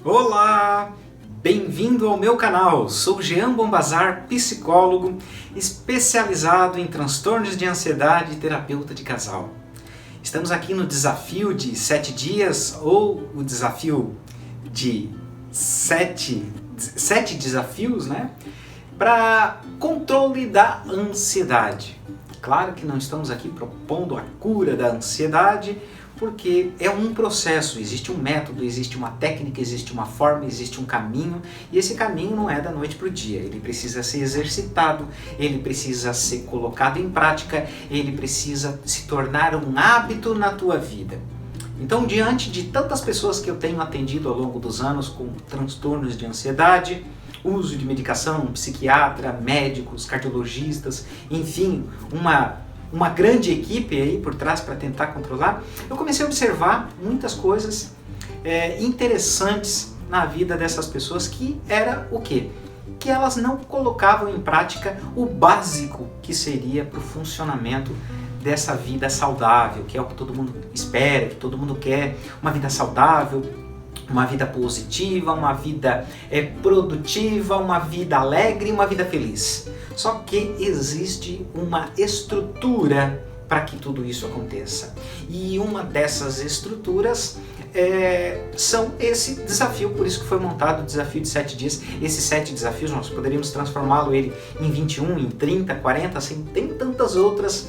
Olá! Bem-vindo ao meu canal. Sou Jean Bombazar, psicólogo especializado em transtornos de ansiedade e terapeuta de casal. Estamos aqui no desafio de 7 dias ou o desafio de 7 desafios, né? Para controle da ansiedade. Claro que não estamos aqui propondo a cura da ansiedade, porque é um processo, existe um método, existe uma técnica, existe uma forma, existe um caminho, e esse caminho não é da noite para o dia, ele precisa ser exercitado, ele precisa ser colocado em prática, ele precisa se tornar um hábito na tua vida. Então, diante de tantas pessoas que eu tenho atendido ao longo dos anos com transtornos de ansiedade, uso de medicação, psiquiatra, médicos, cardiologistas, enfim, uma grande equipe aí por trás para tentar controlar, eu comecei a observar muitas coisas interessantes na vida dessas pessoas que era o quê? Que elas não colocavam em prática o básico que seria para o funcionamento dessa vida saudável, que é o que todo mundo espera, que todo mundo quer, uma vida saudável, uma vida positiva, uma vida produtiva, uma vida alegre, uma vida feliz. Só que existe uma estrutura para que tudo isso aconteça. E uma dessas estruturas são esse desafio, por isso que foi montado o desafio de 7 dias. Esses 7 desafios nós poderíamos transformá-lo ele em 21, em 30, 40, assim, tem tantas outras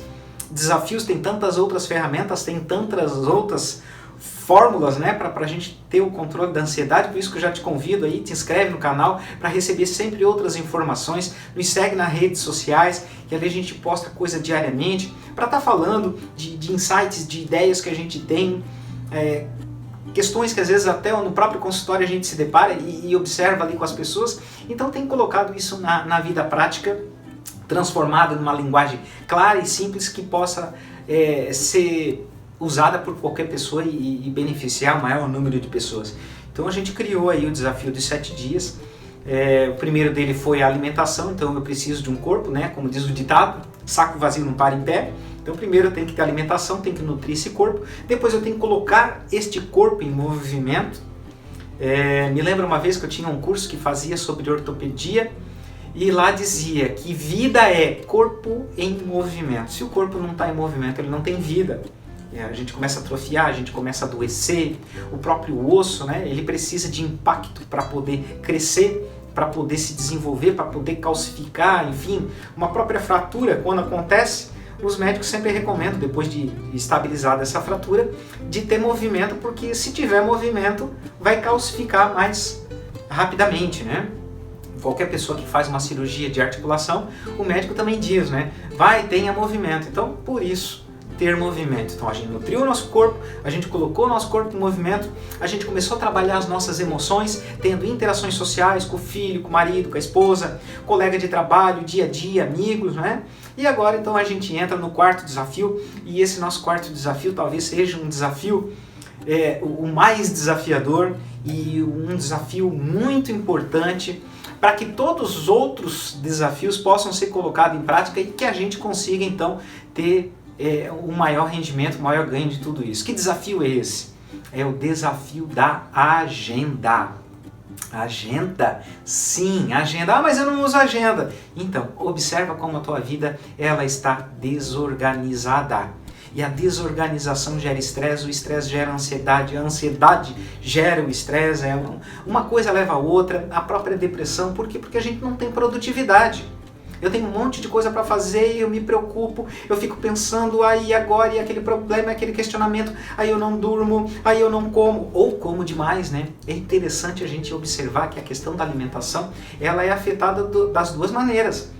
desafios, tem tantas outras ferramentas, tem tantas outras fórmulas, né, para a gente ter o controle da ansiedade. Por isso que eu já te convido aí, te inscreve no canal para receber sempre outras informações, nos segue nas redes sociais, que ali a gente posta coisa diariamente, para estar falando de insights, de ideias que a gente tem, questões que às vezes até no próprio consultório a gente se depara e observa ali com as pessoas. Então tem colocado isso na vida prática, transformado numa linguagem clara e simples que possa ser usada por qualquer pessoa e beneficiar o maior número de pessoas. Então a gente criou aí o desafio de 7 dias. O primeiro dele foi a alimentação, então eu preciso de um corpo, né? Como diz o ditado, saco vazio não para em pé. Então primeiro eu tenho que ter alimentação, tenho que nutrir esse corpo, depois eu tenho que colocar este corpo em movimento. Me lembro uma vez que eu tinha um curso que fazia sobre ortopedia, e lá dizia que vida é corpo em movimento. Se o corpo não está em movimento, ele não tem vida. A gente começa a atrofiar, a gente começa a adoecer, o próprio osso, né, ele precisa de impacto para poder crescer, para poder se desenvolver, para poder calcificar, enfim, uma própria fratura, quando acontece, os médicos sempre recomendam, depois de estabilizada essa fratura, de ter movimento, porque se tiver movimento, vai calcificar mais rapidamente, né? Qualquer pessoa que faz uma cirurgia de articulação, o médico também diz, né, tenha movimento, então por isso, ter movimento. Então a gente nutriu o nosso corpo, a gente colocou o nosso corpo em movimento, a gente começou a trabalhar as nossas emoções, tendo interações sociais com o filho, com o marido, com a esposa, colega de trabalho, dia a dia, amigos, né? E agora então a gente entra no quarto desafio, e esse nosso quarto desafio talvez seja um desafio o mais desafiador e um desafio muito importante para que todos os outros desafios possam ser colocados em prática e que a gente consiga então ter o maior rendimento, o maior ganho de tudo isso. Que desafio é esse? É o desafio da agenda. Agenda? Sim, agenda. Ah, mas eu não uso agenda. Então, observa como a tua vida ela está desorganizada. E a desorganização gera estresse, o estresse gera ansiedade, a ansiedade gera o estresse, uma coisa leva a outra, a própria depressão. Por quê? Porque a gente não tem produtividade. Eu tenho um monte de coisa para fazer e eu me preocupo, eu fico pensando, aí agora, e aquele problema, aquele questionamento, aí eu não durmo, aí eu não como, ou como demais, né? É interessante a gente observar que a questão da alimentação, ela é afetada das duas maneiras.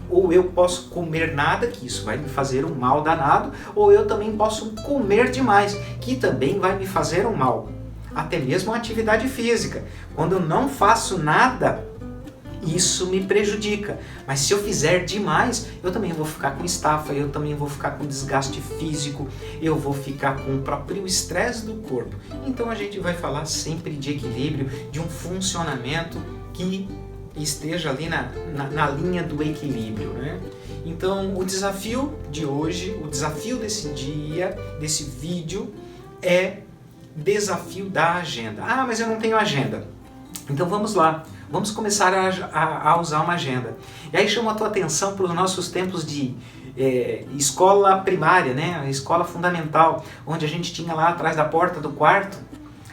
Ou eu posso comer nada, que isso vai me fazer um mal danado, ou eu também posso comer demais, que também vai me fazer um mal. Até mesmo a atividade física. Quando eu não faço nada, isso me prejudica, mas se eu fizer demais, eu também vou ficar com estafa, eu também vou ficar com desgaste físico, eu vou ficar com o próprio estresse do corpo. Então a gente vai falar sempre de equilíbrio, de um funcionamento que esteja ali na linha do equilíbrio, né? Então o desafio de hoje, o desafio desse dia, desse vídeo é desafio da agenda. Ah, mas eu não tenho agenda. Então vamos lá, vamos começar a usar uma agenda. E aí chama a tua atenção para os nossos tempos de escola primária, né? A escola fundamental, onde a gente tinha lá atrás da porta do quarto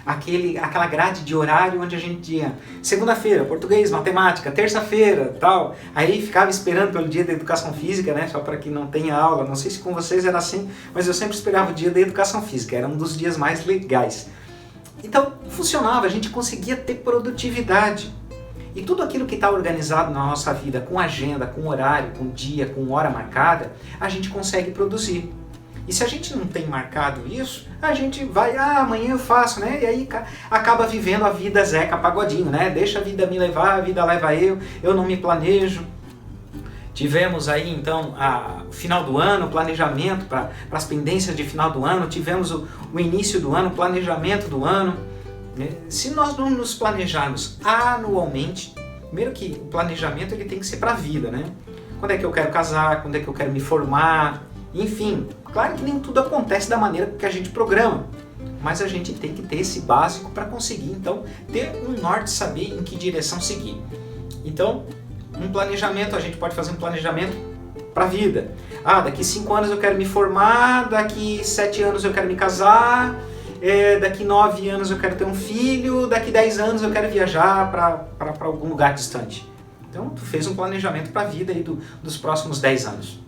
aquela grade de horário onde a gente tinha segunda-feira, português, matemática, terça-feira, tal. Aí ficava esperando pelo dia da educação física, né? Só para que não tenha aula. Não sei se com vocês era assim, mas eu sempre esperava o dia da educação física. Era um dos dias mais legais. Então funcionava, a gente conseguia ter produtividade. E tudo aquilo que está organizado na nossa vida, com agenda, com horário, com dia, com hora marcada, a gente consegue produzir. E se a gente não tem marcado isso, a gente vai, amanhã eu faço, né? E aí acaba vivendo a vida Zeca Pagodinho, né? Deixa a vida me levar, a vida leva eu não me planejo. Tivemos aí então o final do ano, planejamento para as pendências de final do ano, tivemos o início do ano, planejamento do ano. Se nós não nos planejarmos anualmente, primeiro que o planejamento ele tem que ser para a vida, né? Quando é que eu quero casar, quando é que eu quero me formar, enfim. Claro que nem tudo acontece da maneira que a gente programa, mas a gente tem que ter esse básico para conseguir então ter um norte, saber em que direção seguir. Então, um planejamento, a gente pode fazer um planejamento para a vida. Daqui 5 anos eu quero me formar, daqui 7 anos eu quero me casar, daqui 9 anos eu quero ter um filho, daqui 10 anos eu quero viajar para algum lugar distante. Então, tu fez um planejamento para a vida aí dos próximos 10 anos.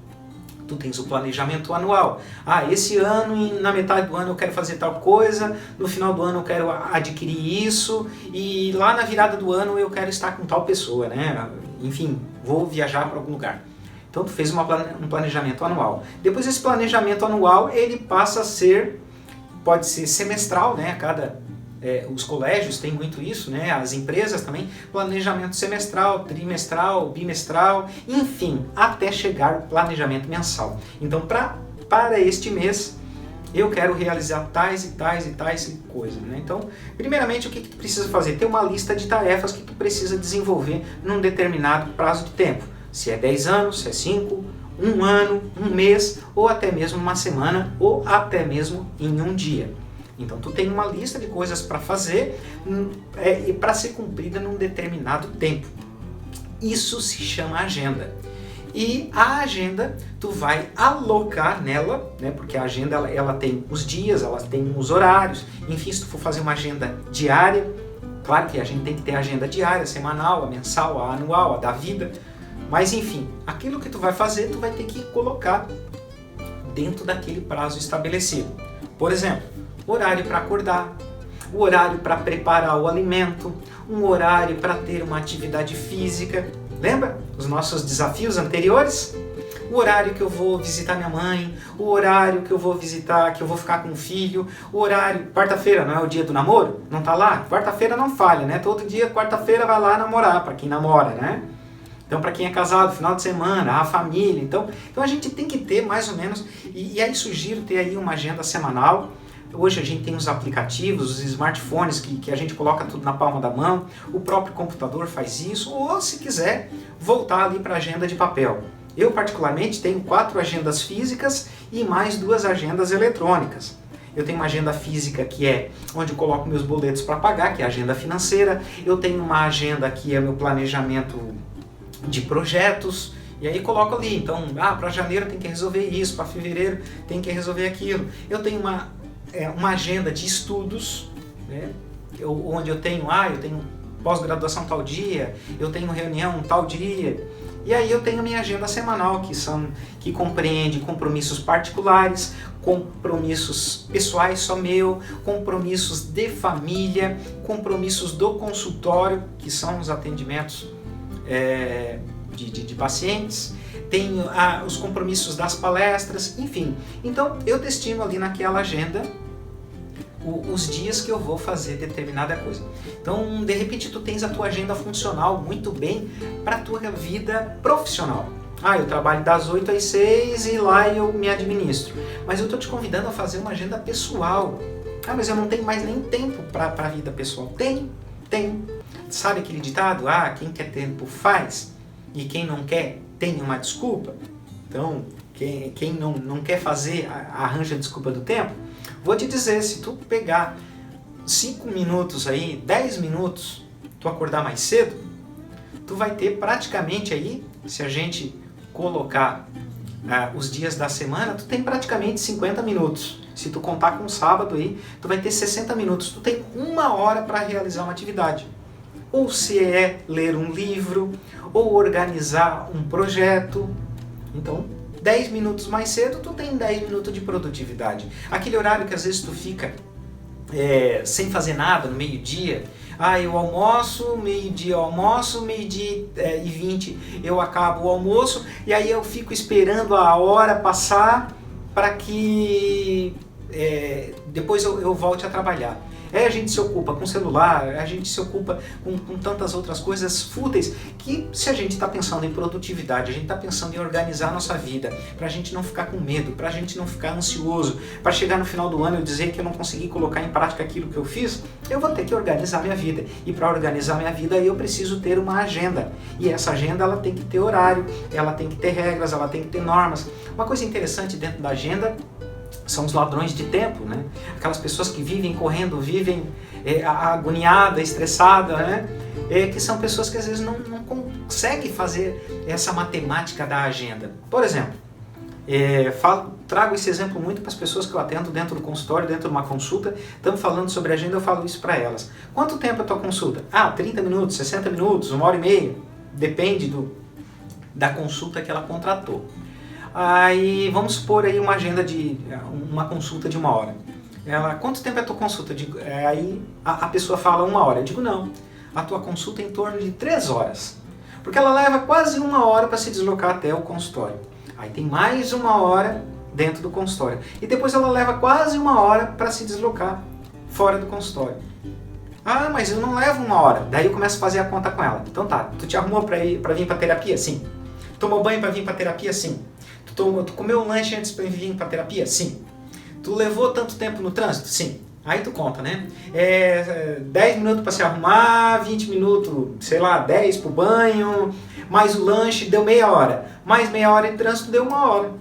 Tu tens o planejamento anual. Esse ano, na metade do ano eu quero fazer tal coisa, no final do ano eu quero adquirir isso, e lá na virada do ano eu quero estar com tal pessoa, né? Enfim, vou viajar para algum lugar. Então tu fez um planejamento anual. Depois esse planejamento anual, ele passa a ser, pode ser semestral, né? Os colégios têm muito isso, né? As empresas também, planejamento semestral, trimestral, bimestral, enfim, até chegar o planejamento mensal. Então, para este mês, eu quero realizar tais e tais e tais coisas, né? Então, primeiramente, o que tu precisa fazer? Ter uma lista de tarefas que tu precisa desenvolver num determinado prazo de tempo. Se é 10 anos, se é 5, 1 ano, 1 mês, ou até mesmo uma semana, ou até mesmo em um dia. Então, tu tem uma lista de coisas para fazer e para ser cumprida num determinado tempo. Isso se chama agenda. E a agenda, tu vai alocar nela, né? Porque a agenda ela tem os dias, ela tem os horários. Enfim, se tu for fazer uma agenda diária, claro que a gente tem que ter a agenda diária, semanal, a mensal, a anual, a da vida. Mas enfim, aquilo que tu vai fazer, tu vai ter que colocar dentro daquele prazo estabelecido. Por exemplo, horário para acordar, o horário para preparar o alimento, um horário para ter uma atividade física. Lembra os nossos desafios anteriores? O horário que eu vou visitar minha mãe, o horário que eu vou visitar, que eu vou ficar com o filho, o horário, quarta-feira não é o dia do namoro? Não tá lá? Quarta-feira não falha, né? Todo dia, quarta-feira vai lá namorar, para quem namora, né? Então, para quem é casado, final de semana, a família. Então a gente tem que ter mais ou menos, e aí sugiro ter aí uma agenda semanal. Hoje a gente tem os aplicativos, os smartphones que a gente coloca tudo na palma da mão, o próprio computador faz isso, ou se quiser, voltar ali para a agenda de papel. Eu particularmente tenho 4 agendas físicas e mais 2 agendas eletrônicas. Eu tenho uma agenda física que é onde eu coloco meus boletos para pagar, que é a agenda financeira. Eu tenho uma agenda que é meu planejamento de projetos, e aí coloco ali, então, para janeiro tem que resolver isso, para fevereiro tem que resolver aquilo. Eu tenho uma agenda de estudos, né? Onde eu tenho pós-graduação tal dia, eu tenho reunião tal dia, e aí eu tenho a minha agenda semanal, que compreende compromissos particulares, compromissos pessoais só meu, compromissos de família, compromissos do consultório, que são os atendimentos de pacientes, tenho os compromissos das palestras, enfim. Então eu destino ali naquela agenda os dias que eu vou fazer determinada coisa. Então, de repente, tu tens a tua agenda funcional muito bem para a tua vida profissional. Eu trabalho das 8 às 6 e lá eu me administro. Mas eu estou te convidando a fazer uma agenda pessoal. Mas eu não tenho mais nem tempo para a vida pessoal. Tem. Sabe aquele ditado? Quem quer tempo faz, e quem não quer tem uma desculpa. Então, quem não quer fazer, arranja a desculpa do tempo. Vou te dizer, se tu pegar 5 minutos aí, 10 minutos, tu acordar mais cedo, tu vai ter praticamente aí, se a gente colocar os dias da semana, tu tem praticamente 50 minutos. Se tu contar com o sábado aí, tu vai ter 60 minutos. Tu tem 1 hora para realizar uma atividade. Ou se é ler um livro, ou organizar um projeto. Então, 10 minutos mais cedo, tu tem 10 minutos de produtividade. Aquele horário que às vezes tu fica sem fazer nada no meio-dia, eu almoço, meio-dia eu almoço, meio-dia e 20 eu acabo o almoço, e aí eu fico esperando a hora passar para que depois eu volte a trabalhar. A gente se ocupa com celular, a gente se ocupa com tantas outras coisas fúteis que, se a gente está pensando em produtividade, a gente está pensando em organizar a nossa vida, para a gente não ficar com medo, para a gente não ficar ansioso, para chegar no final do ano e eu dizer que eu não consegui colocar em prática aquilo que eu fiz, eu vou ter que organizar minha vida. E para organizar minha vida eu preciso ter uma agenda. E essa agenda ela tem que ter horário, ela tem que ter regras, ela tem que ter normas. Uma coisa interessante dentro da agenda são os ladrões de tempo, né? Aquelas pessoas que vivem correndo, vivem agoniada, estressada, né? Que são pessoas que às vezes não conseguem fazer essa matemática da agenda. Por exemplo, trago esse exemplo muito para as pessoas que eu atendo dentro do consultório, dentro de uma consulta. Estamos falando sobre agenda, eu falo isso para elas. Quanto tempo é a tua consulta? 30 minutos, 60 minutos, 1h30. Depende da consulta que ela contratou. Aí vamos supor aí uma agenda de uma consulta de 1 hora. Quanto tempo é a tua consulta? Aí a pessoa fala 1 hora. Eu digo não, a tua consulta é em torno de 3 horas. Porque ela leva quase 1 hora para se deslocar até o consultório. Aí tem mais 1 hora dentro do consultório. E depois ela leva quase 1 hora para se deslocar fora do consultório. Mas eu não levo 1 hora. Daí eu começo a fazer a conta com ela. Então tá, tu te arrumou para vir para terapia? Sim. Tomou banho para vir para terapia? Sim. Tu comeu um lanche antes para vir para terapia? Sim. Tu levou tanto tempo no trânsito? Sim. Aí tu conta, né? 10 minutos para se arrumar, 20 minutos, 10 para o banho, mais o lanche deu meia hora, mais meia hora de trânsito deu 1 hora.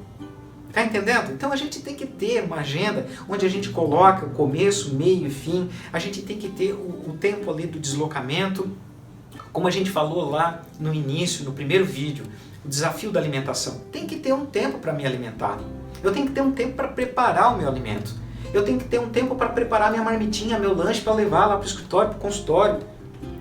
Tá entendendo? Então a gente tem que ter uma agenda onde a gente coloca o começo, meio e fim, a gente tem que ter o tempo ali do deslocamento, como a gente falou lá no início, no primeiro vídeo, o desafio da alimentação. Tem que ter um tempo para me alimentar. Eu tenho que ter um tempo para preparar o meu alimento. Eu tenho que ter um tempo para preparar minha marmitinha, meu lanche para levar lá para o escritório, para o consultório.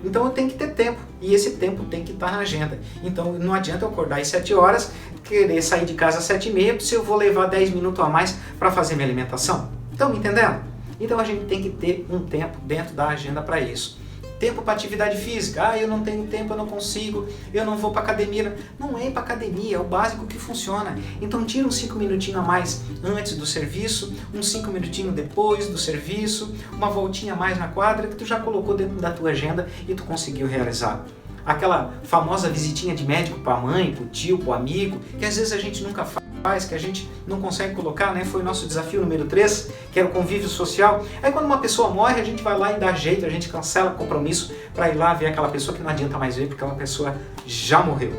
Então eu tenho que ter tempo. E esse tempo tem que estar na agenda. Então não adianta eu acordar às 7 horas, querer sair de casa às 7h30, se eu vou levar 10 minutos a mais para fazer minha alimentação. Estão me entendendo? Então a gente tem que ter um tempo dentro da agenda para isso. Tempo para atividade física. Eu não tenho tempo, eu não consigo, eu não vou para academia. Não é ir para academia, é o básico que funciona. Então tira uns 5 minutinhos a mais antes do serviço, uns 5 minutinhos depois do serviço, uma voltinha a mais na quadra que tu já colocou dentro da tua agenda e tu conseguiu realizar. Aquela famosa visitinha de médico para a mãe, para o tio, para o amigo, que às vezes a gente nunca faz, que a gente não consegue colocar, né? Foi o nosso desafio número 3, que era o convívio social. Aí quando uma pessoa morre, a gente vai lá e dá jeito, a gente cancela o compromisso para ir lá ver aquela pessoa que não adianta mais ver, porque aquela pessoa já morreu.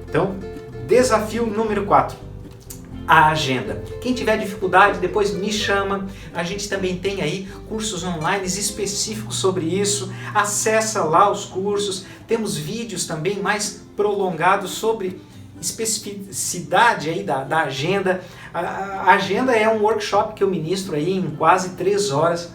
Então, desafio número 4. A agenda. Quem tiver dificuldade, depois me chama. A gente também tem aí cursos online específicos sobre isso. Acessa lá os cursos. Temos vídeos também mais prolongados sobre especificidade aí da agenda. A agenda é um workshop que eu ministro aí em quase 3 horas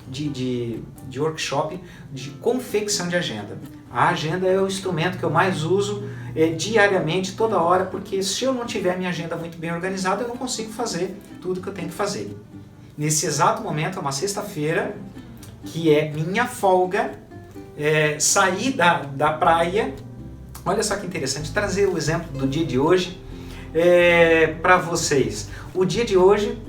de workshop de confecção de agenda. A agenda é o instrumento que eu mais uso diariamente, toda hora, porque se eu não tiver minha agenda muito bem organizada, eu não consigo fazer tudo que eu tenho que fazer. Nesse exato momento, é uma sexta-feira, que é minha folga, sair da praia. Olha só que interessante, trazer o exemplo do dia de hoje para vocês. O dia de hoje,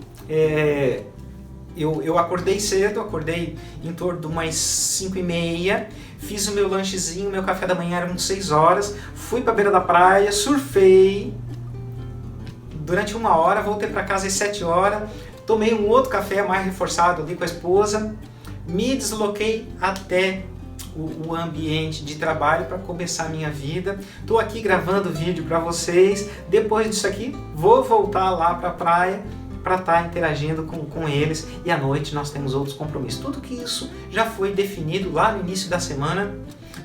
eu acordei cedo, acordei em torno de umas 5h30, fiz o meu lanchezinho, meu café da manhã era umas 6 horas, fui para a beira da praia, surfei durante 1 hora, voltei para casa às 7 horas, tomei um outro café mais reforçado ali com a esposa, me desloquei até o ambiente de trabalho para começar a minha vida. Estou aqui gravando vídeo para vocês. Depois disso aqui, vou voltar lá para a praia para estar interagindo com eles. E à noite nós temos outros compromissos. Tudo que isso já foi definido lá no início da semana,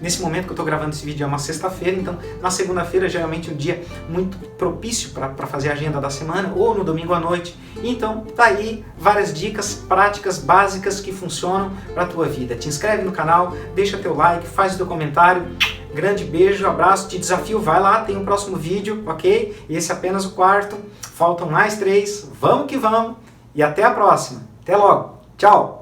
Nesse momento que eu estou gravando esse vídeo é uma sexta-feira, então na segunda-feira geralmente é um dia muito propício para fazer a agenda da semana, ou no domingo à noite. Então tá aí várias dicas práticas, básicas que funcionam para a tua vida. Te inscreve no canal, deixa teu like, faz o teu comentário. Grande beijo, abraço, te desafio, vai lá, tem o próximo vídeo, ok? Esse é apenas o quarto, faltam mais 3, vamos que vamos e até a próxima. Até logo, tchau!